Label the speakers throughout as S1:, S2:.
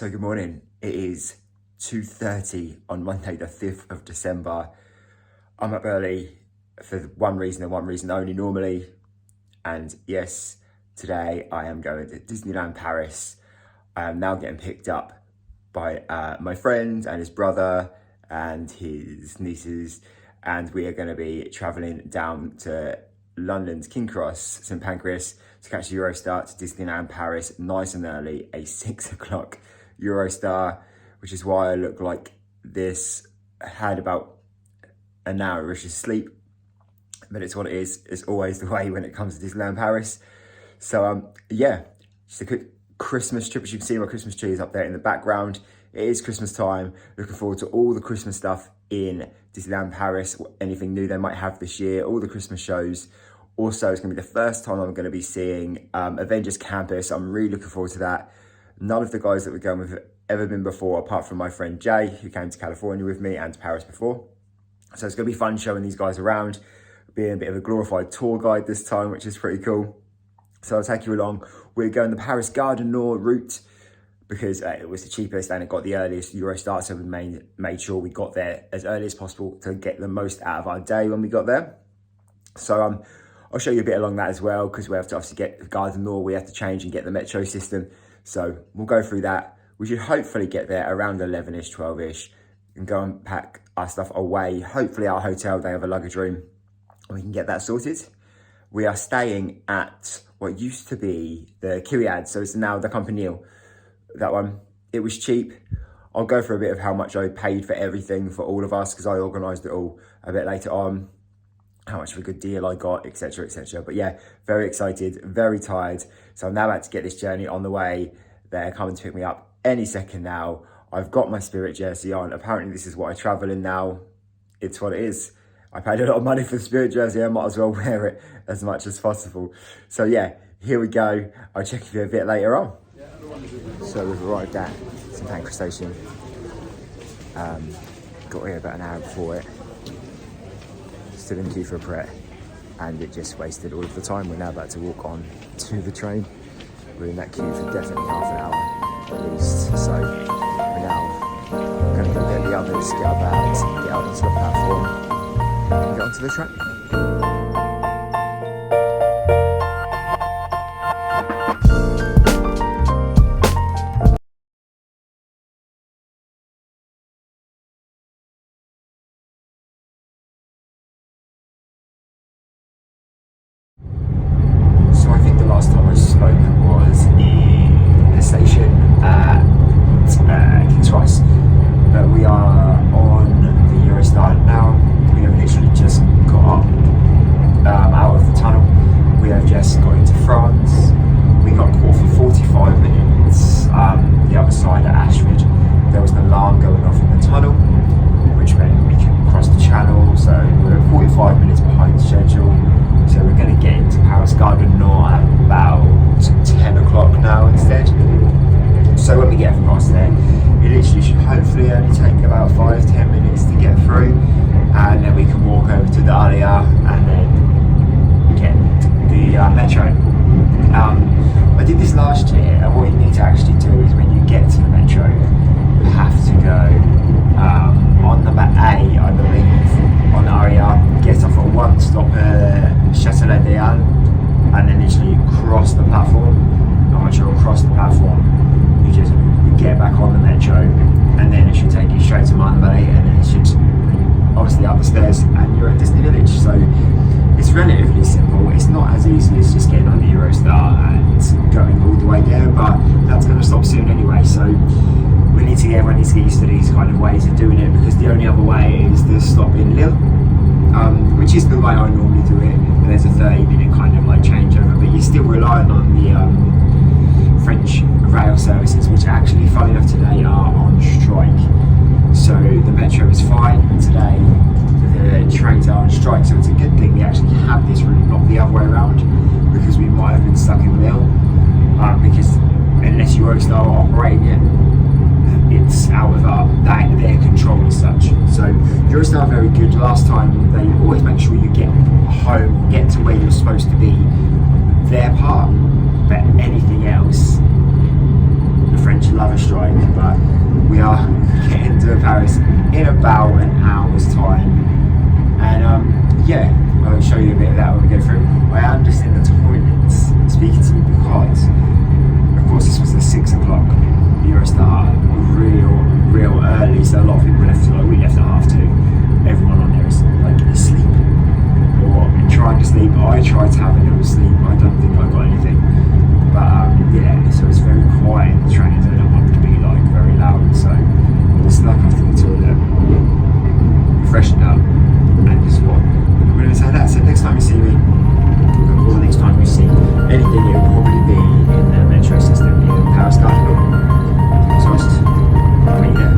S1: So good morning. It is 2:30 on Monday the 5th of December. I'm up early for one reason and one reason only normally. And yes, today I am going to Disneyland Paris. I am now getting picked up by my friend and his brother and his nieces. And we are going to be traveling down to London's King Cross, St Pancras, to catch the Eurostar to Disneyland Paris nice and early, a 6 o'clock Eurostar, which is why I look like this. I had about an hour-ish of sleep, but it's what it is. It's always the way when it comes to Disneyland Paris. So yeah, just a quick Christmas trip. As you can see, my Christmas tree is up there in the background. It is Christmas time. Looking forward to all the Christmas stuff in Disneyland Paris, anything new they might have this year, all the Christmas shows. Also, it's going to be the first time I'm going to be seeing Avengers Campus. I'm really looking forward to that. None of the guys that we're going with have ever been before, apart from my friend Jay, who came to California with me and to Paris before. So it's going to be fun showing these guys around, being a bit of a glorified tour guide this time, which is pretty cool. So I'll take you along. We're going the Paris Gare du Nord route because it was the cheapest and it got the earliest Eurostar, so we made sure we got there as early as possible to get the most out of our day when we got there. So I'll show you a bit along that as well, because we have to obviously get the Gare du Nord, we have to change and get the metro system. So we'll go through that. We should hopefully get there around 11ish, 12ish, and go and pack our stuff away. Hopefully our hotel, they have a luggage room, and we can get that sorted. We are staying at what used to be the Kyriad, so it's now the Campanile. That one, it was cheap. I'll go for a bit of how much I paid for everything for all of us, because I organised it all a bit later on, how much of a good deal I got, etc, etc. But yeah, very excited, very tired. So I'm now about to get this journey on the way. They're coming to pick me up any second now. I've got my Spirit jersey on. Apparently this is what I travel in now. It's what it is. I paid a lot of money for the Spirit jersey. I might as well wear it as much as possible. So yeah, here we go. I'll check with you a bit later on. So we've arrived at St Pancras station. Got here about an hour before it. Stood in queue for a Pret, and it just wasted all of the time. We're now about to walk on to the train. We're in that queue for definitely half an hour at least. So we're now going to go get the others, get our bags, get out onto the platform, and get onto the train. Last time I spoke was in the station at King's Cross, but we are on the Eurostar now. We have literally just got up out of the tunnel. We have just got into France. We got caught for 45 minutes the other side at Ashford. There was an alarm going off in the tunnel, which meant we couldn't cross the channel, so we're 45 minutes behind schedule. So we're going to get into Paris Gare du Nord at about 10 o'clock now instead. So when we get across there, it literally should hopefully only take about 5-10 minutes to get through, and then we can walk over to the area and then get the metro. I did this last year, and what you need to actually do is when you get to the metro, you have to go on number A, I believe, on the area, get off at one stop at Châtelet des Halles, and then literally cross the platform. And once you're across the platform, you just get back on the metro, and then it should take you straight to Mandalay, and then it should obviously up the stairs, and you're at Disney Village. So it's relatively simple. It's not as easy as just getting on the Eurostar and going all the way there, but that's going to stop soon anyway. So everyone needs to get used to these kind of ways of doing it, because the only other way is to stop in Lille, which is the way I normally do it. And there's a 30-minute kind of like changeover, but you're still relying on the French rail services, which actually, funny enough, today are on strike. So the metro is fine, but today the trains are on strike. So it's a good thing we actually have this route, not the other way around, because we might have been stuck in Lille. Because unless Eurostar are operating it, it's out of their control as such. So Eurostar are very good. Last time they always make sure you get home, get to where you're supposed to be, their part, but anything else, the French love a strike, but we are getting to Paris in about an hour's time. And yeah, I'll show you a bit of that when we go through. I am just in the toilets speaking to you because, of course, this was the 6 o'clock Eurostar, real early, so a lot of people left, like we left at 2:30. Everyone on there is like asleep or trying to sleep. I tried to have a little sleep, I don't think I got anything. But yeah, so it's very quiet. The trains I don't want to be like very loud, so I just snuck off to the toilet, freshened up, and just what I'm going to say that. So next time you see me, or the next time you see anything, it will probably be in the metro system in Paris. So just meet there.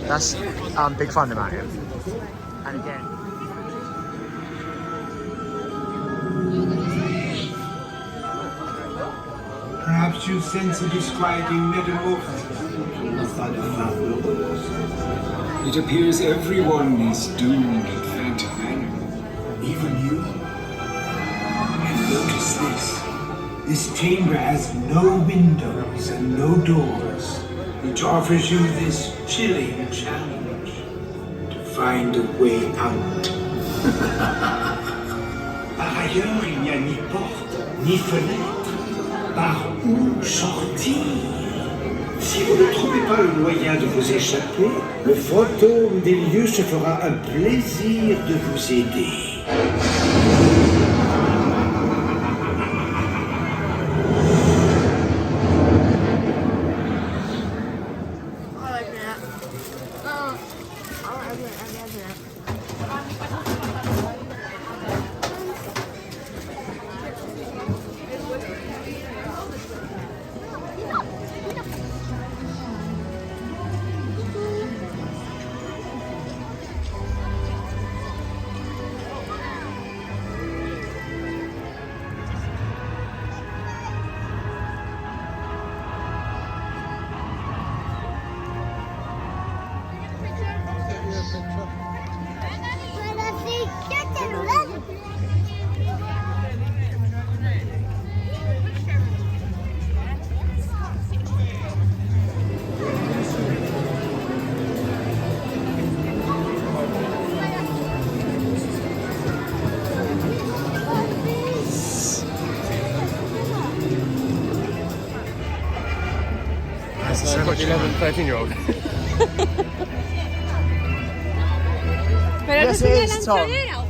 S1: That's Big Thunder Mountain. And again,
S2: perhaps you sense a describing metamorphosis. It appears everyone is doomed at Phantom Manor. Even you? And notice this. This chamber has no windows and no doors, which offers you this chilling challenge to find a way out. Par ailleurs, il n'y a ni porte, ni fenêtre. Par où sortir? Si vous ne trouvez pas le moyen de vous échapper, le fantôme des lieux se fera un plaisir de vous aider.
S1: So much
S3: 11, 13-year-old.
S4: Pero
S1: Yes,
S4: eso es
S1: it
S4: una
S1: is, Tom.
S4: lanchonera.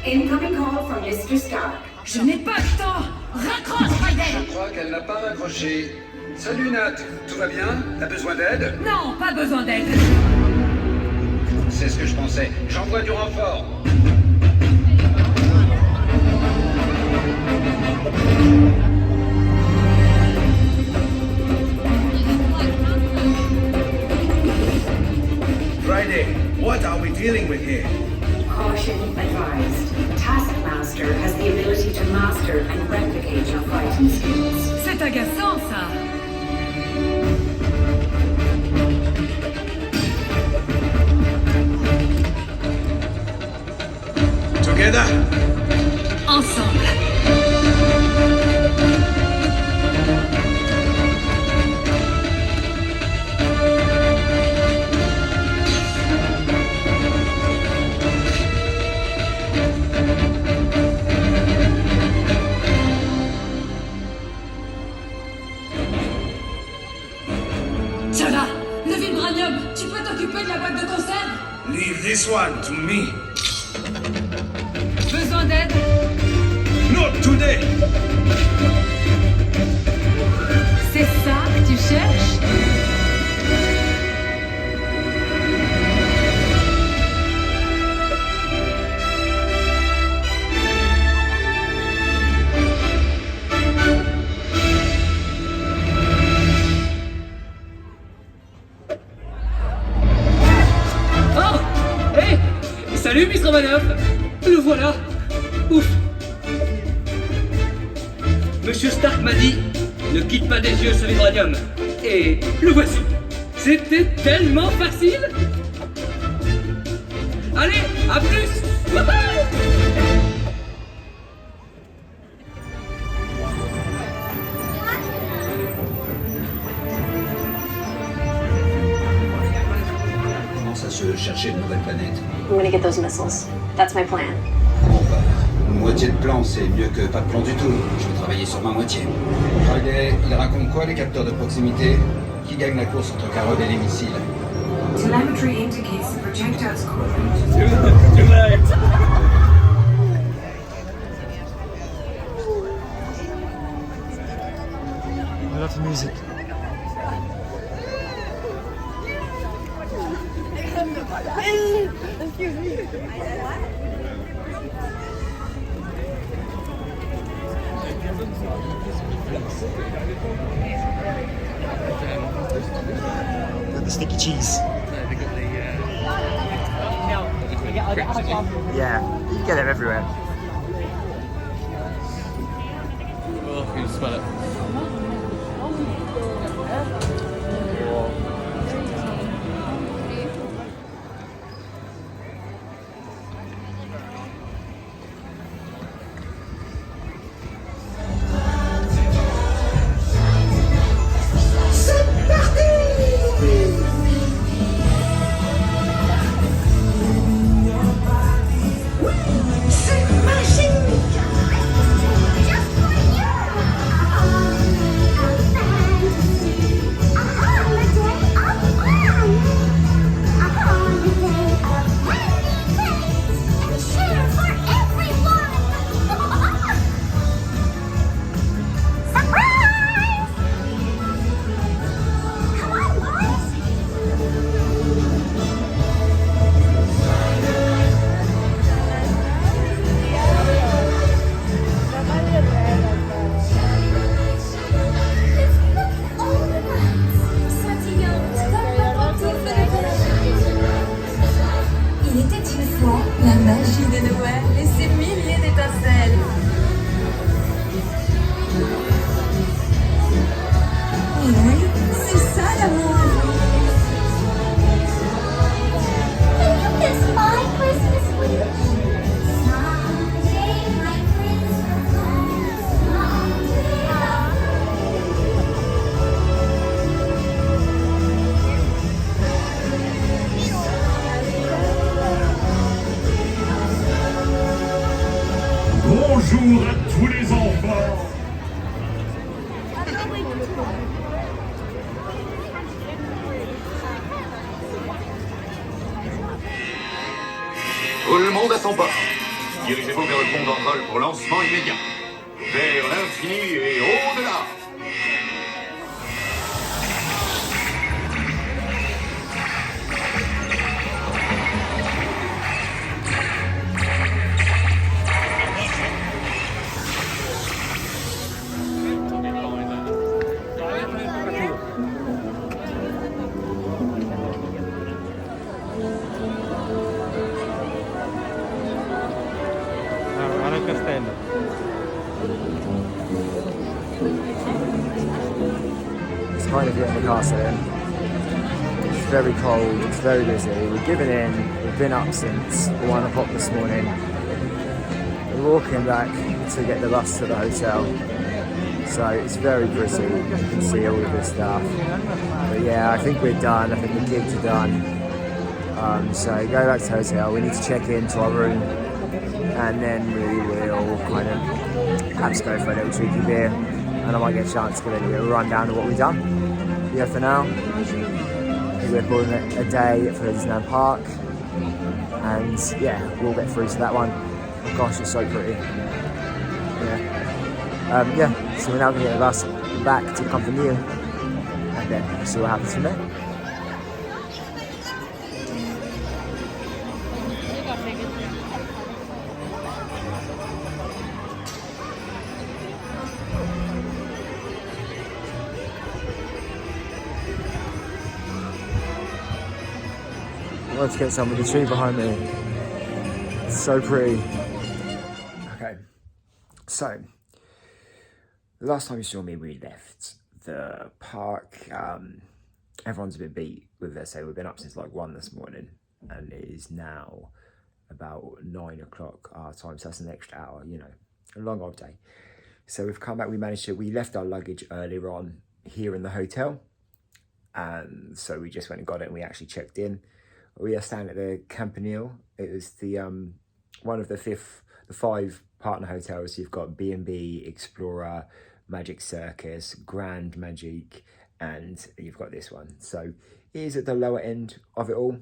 S5: Incoming call from Mr. Stark.
S6: Je n'ai pas le temps. Raccroche, Raiden.
S7: Je crois qu'elle n'a pas raccroché. Salut Nat, tout va bien? T'as besoin d'aide?
S6: Non, pas besoin d'aide.
S7: C'est ce que je pensais. J'envoie du renfort. Friday, what are we dealing with here?
S5: Caution advised. Taskmaster has the ability to master and replicate your fighting skills.
S6: C'est agaçant, ça.
S7: Together?
S6: Ensemble. Tiens là, le vibranium, tu peux t'occuper de la boîte de conserve?
S7: Leave this one to me.
S3: le voilà. Ouf. Monsieur Stark m'a dit, ne quitte pas des yeux ce vibranium. Et le voici. C'était tellement facile. Allez, à plus. Wouhou.
S7: Commence à se chercher une nouvelle planète.
S4: I'm gonna get those missiles. That's my plan.
S7: Bon bah, une moitié de plan, c'est mieux que pas de plan du tout. Je vais travailler sur ma moitié. Friday, il raconte quoi les capteurs de proximité? Qui gagne la course entre Carole et les missiles?
S5: Telemetry indicates the projectile's coordinates.
S3: Too late.
S1: I love the music. The sticky cheese. Yeah, you can get them everywhere.
S8: Oh, you can smell it.
S9: Il était une fois la magie de Noël et ses milliers d'étincelles. Oui, c'est ça l'amour. Can you kiss my Christmas wish? Someday my Christmas
S2: Bonjour à tous les enfants.
S10: Tout le monde à son poste. Dirigez-vous vers le pont d'envol pour lancement immédiat. Vers l'infini et au-delà.
S1: It's kind of getting the castle in. It's very cold, it's very busy. We've given in, we've been up since 1 o'clock this morning. We're walking back to get the bus to the hotel. So it's very pretty, you can see all of this stuff. But yeah, I think we're done, I think the gigs are done. So go back to the hotel, we need to check into our room and then we will kind of perhaps go for a little cheeky beer and I might get a chance to give a little rundown of what we've done. Yeah, for now, we're calling it a day for Disneyland Park and yeah, we'll get through to that one. Oh gosh, it's so pretty. Yeah, so we're now going to get the bus back to Campanile and then we'll see what happens from there. Let's get some of the tree behind me. It's so pretty. Okay, so the last time you saw me, we left the park. Everyone's a bit beat with their say. We've been up since like 1 this morning, and it is now about 9 o'clock our time, so that's an extra hour, you know, a long old day. So we've come back, we left our luggage earlier on here in the hotel, and so we just went and got it, and we actually checked in. We are staying at the Campanile. It was the one of the 5 partner hotels. You've got B&B, Explorer, Magic Circus, Grand Magic, and you've got this one. So it is at the lower end of it all.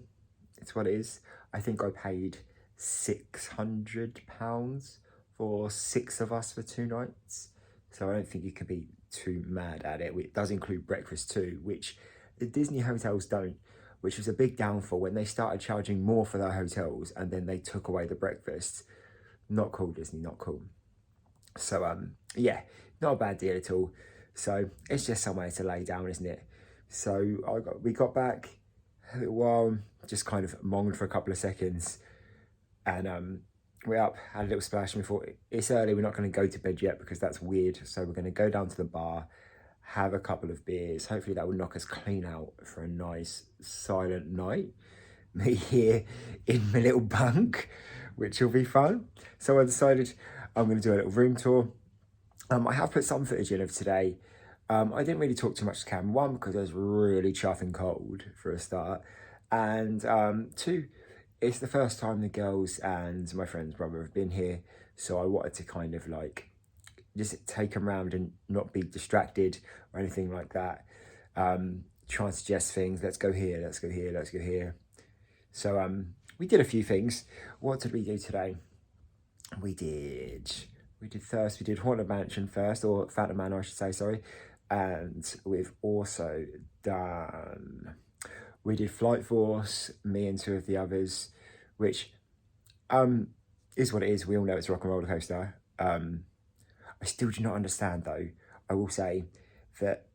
S1: It's what it is. I think I paid £600 for 6 of us for 2 nights. So I don't think you could be too mad at it. It does include breakfast too, which the Disney hotels don't, which was a big downfall when they started charging more for their hotels and then they took away the breakfast. Not cool, Disney, not cool. So yeah, not a bad deal at all. So it's just somewhere to lay down, isn't it? So we got back a little while, just kind of monged for a couple of seconds, and we're up, had a little splash, and we thought, it's early, we're not going to go to bed yet because that's weird. So we're going to go down to the bar, have a couple of beers. Hopefully that will knock us clean out for a nice silent night. Me here in my little bunk, which will be fun. So I decided I'm going to do a little room tour. I have put some footage in of today. I didn't really talk too much to camera. 1, because it was really chuffing cold for a start. And 2, it's the first time the girls and my friend's brother have been here. So I wanted to kind of like just take them around and not be distracted or anything like that. Try and suggest things. Let's go here, let's go here, let's go here. So we did a few things. What did we do today? We did Haunted Mansion first, or Phantom Manor, I should say, sorry. And we've also we did Flight Force, me and 2 of the others, which is what it is. We all know it's a rock and roller coaster. I still do not understand, though. I will say that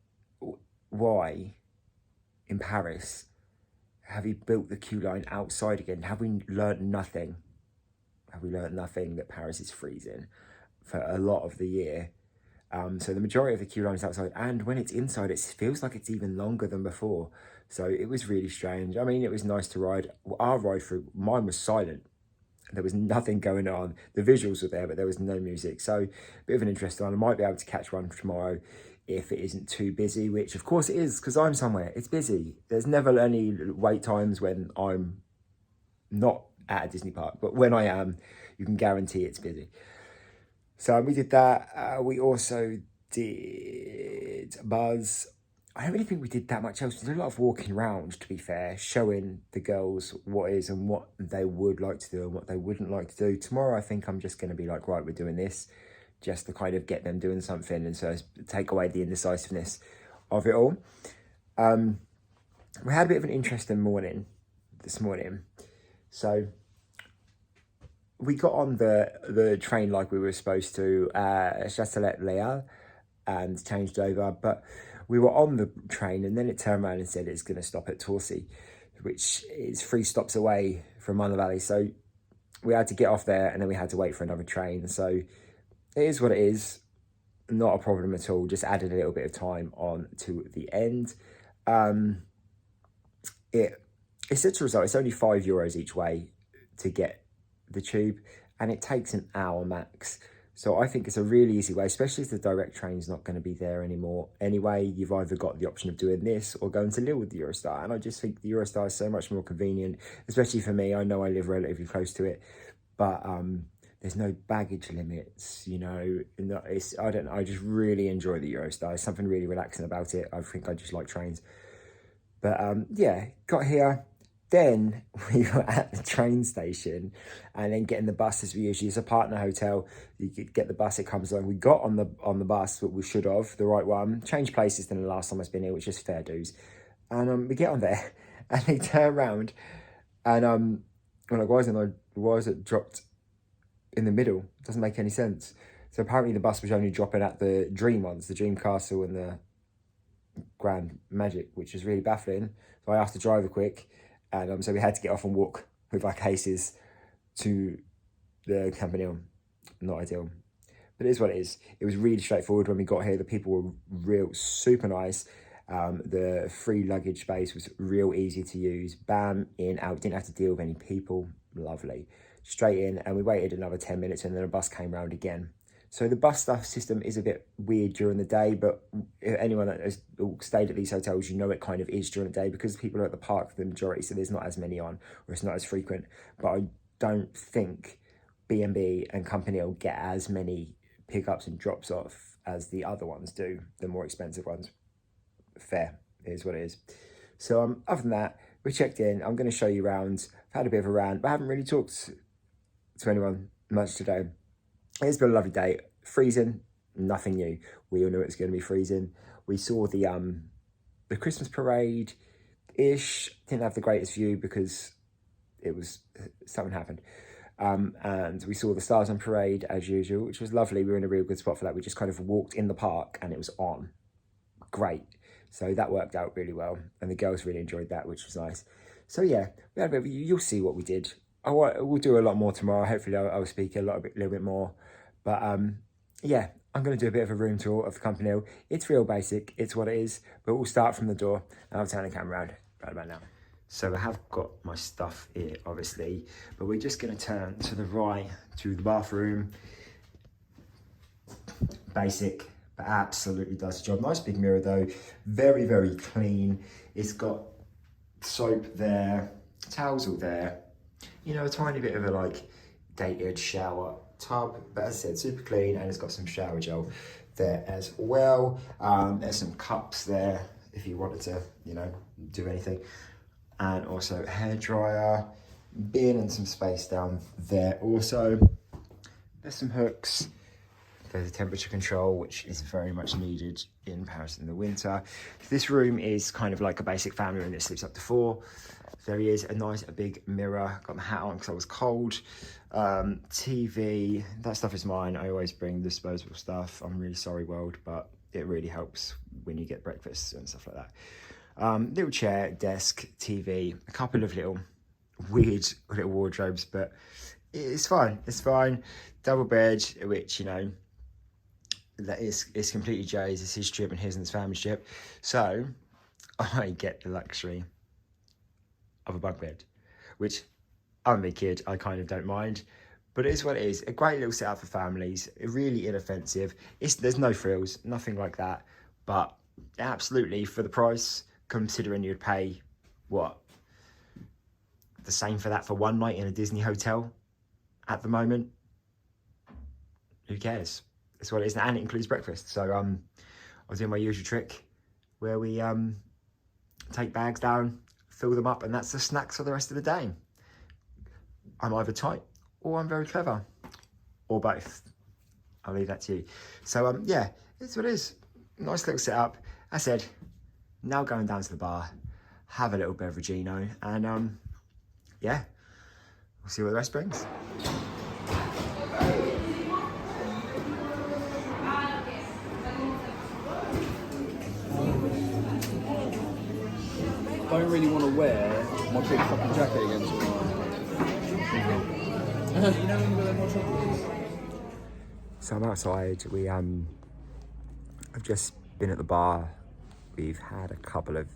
S1: why in Paris have you built the queue line outside again? Have we learnt nothing? Have we learnt nothing that Paris is freezing for a lot of the year? So the majority of the queue line is outside, and when it's inside, it feels like it's even longer than before. So it was really strange. I mean, it was nice to ride. Our ride through, mine was silent. There was nothing going on. The visuals were there, but there was no music. So a bit of an interesting one. I might be able to catch one tomorrow if it isn't too busy, which of course it is, because I'm somewhere. It's busy. There's never any wait times when I'm not at a Disney park, but when I am, you can guarantee it's busy. So we did that. We also did Buzz. I don't really think we did that much else. We did a lot of walking around, to be fair, showing the girls what is and what they would like to do and what they wouldn't like to do. Tomorrow, I think I'm just going to be like, right, we're doing this, just to kind of get them doing something, and so take away the indecisiveness of it all. We had a bit of an interesting morning this morning. So we got on the train like we were supposed to, Châtelet-Léal, and changed over, but we were on the train and then it turned around and said it's going to stop at Torcy, which is 3 stops away from Manor Valley. So we had to get off there and then we had to wait for another train. So it is what it is. Not a problem at all. Just added a little bit of time on to the end. It's such a result. It's only €5 each way to get the tube, and it takes an hour max. So I think it's a really easy way, especially if the direct train's not going to be there anymore. Anyway, you've either got the option of doing this or going to Lille with the Eurostar. And I just think the Eurostar is so much more convenient, especially for me. I know I live relatively close to it, but there's no baggage limits, you know. I don't know, I just really enjoy the Eurostar. There's something really relaxing about it. I think I just like trains. But yeah, got here. Then we were at the train station and then getting the bus as we usually. It's a partner hotel. You could get the bus, it comes along. We got on the bus, but we should have, the right one. Changed places than the last time I've been here, which is fair dues. And we get on there and they turn around and we're like, why is it dropped in the middle? It doesn't make any sense. So apparently the bus was only dropping at the Dream ones, the Dream Castle and the Grand Magic, which is really baffling. So I asked the driver quick. And so we had to get off and walk with our cases to the Campanile. not ideal. But it is what it is. It was really straightforward when we got here. The people were real, super nice. The free luggage space was real easy to use. Bam, in, out. Didn't have to deal with any people. Lovely. Straight in, and we waited another 10 minutes, and then a bus came round again. So the bus stuff system is a bit weird during the day, but if anyone that has stayed at these hotels, you know it kind of is during the day because people are at the park for the majority, so there's not as many on, or it's not as frequent. But I don't think B&B and Campanile get as many pickups and drops off as the other ones do, the more expensive ones. Fair, it is what it is. So other than that, we checked in. I'm going to show you around. I've had a bit of a rant, but I haven't really talked to anyone much today. It's been a lovely day. Freezing, nothing new. We all knew it was going to be freezing. We saw the Christmas parade ish. Didn't have the greatest view because it was something happened. And we saw the Stars on Parade as usual, which was lovely. We were in a real good spot for that. We just kind of walked in the park and it was on. Great. So that worked out really well. And the girls really enjoyed that, which was nice. So yeah, we had a bit of, you'll see what we did. We'll do a lot more tomorrow. Hopefully I'll speak a little bit more. But yeah, I'm going to do a bit of a room tour of the Campanile. It's real basic. It's what it is. But we'll start from the door. And I'll turn the camera around right about now. So I have got my stuff here, obviously, but we're just going to turn to the right to the bathroom. Basic, but absolutely does the job. Nice big mirror though, very, very clean. It's got soap there, towels all there. You know, a tiny bit of a like dated shower tub, but as I said, super clean, and it's got some shower gel there as well. There's some cups there if you wanted to, you know, do anything. And also a hairdryer, bin and some space down there also. There's some hooks. There's a temperature control, which is very much needed in Paris in the winter. This room is kind of like a basic family room that sleeps up to 4. There he is, a big mirror. Got my hat on because I was cold. TV, that stuff is mine. I always bring disposable stuff. I'm really sorry, world, but it really helps when you get breakfast and stuff like that. Little chair, desk, TV, a couple of little weird little wardrobes, but it's fine. It's fine. Double bed, which, you know, that is completely Jay's. It's his trip and his and his family's trip. So I get the luxury of a bunk bed, which I'm a big kid. I kind of don't mind, but it is what it is. A great little setup for families. Really inoffensive. There's no frills, nothing like that, but absolutely for the price. Considering you'd pay, what, the same for that for one night in a Disney hotel at the moment? Who cares? That's what it is, and it includes breakfast. So I'll do my usual trick where we take bags down, fill them up, and that's the snacks for the rest of the day. I'm either tight or I'm very clever, or both. I'll leave that to you. So yeah, it's what it is. Nice little setup. I said, now going down to the bar, have a little beveragino, and yeah, we'll see what the rest brings.
S8: I don't really want to wear my big fucking jacket again tomorrow. You know when you got more chocolates?
S1: So I'm outside. I've just been at the bar. We've had a couple of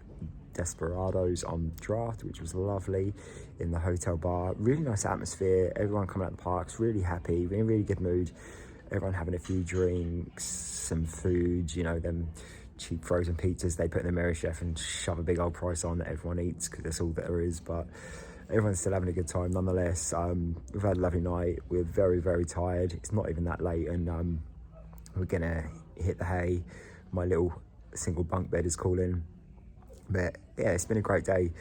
S1: Desperados on draft, which was lovely in the hotel bar. Really nice atmosphere. Everyone coming out the parks, really happy, in a really good mood. Everyone having a few drinks, some food, you know, them cheap frozen pizzas they put in the Mary Chef and shove a big old price on that everyone eats because that's all there is. But everyone's still having a good time nonetheless. We've had a lovely night. We're very, very tired. It's not even that late, and we're gonna hit the hay. My little single bunk bed is calling, but yeah, it's been a great day.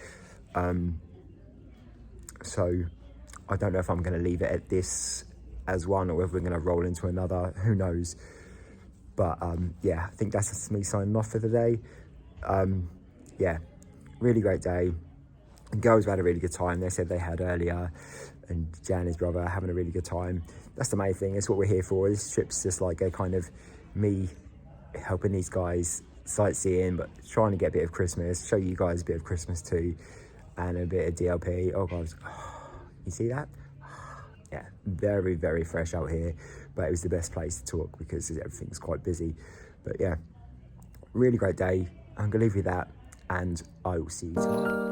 S1: So I don't know if I'm going to leave it at this as one or whether we're going to roll into another, who knows. But yeah, I think that's me signing off for the day. Yeah, really great day. The girls had a really good time. They said they had earlier, and Jan, his brother, having a really good time. That's the main thing. It's what we're here for. This trip's just like a kind of me helping these guys sightseeing, but trying to get a bit of Christmas, show you guys a bit of Christmas too, and a bit of DLP. Oh guys, you see that? yeah, very, very fresh out here, but it was the best place to talk because everything's quite busy. But yeah, really great day. I'm gonna leave you with that, and I will see you tomorrow.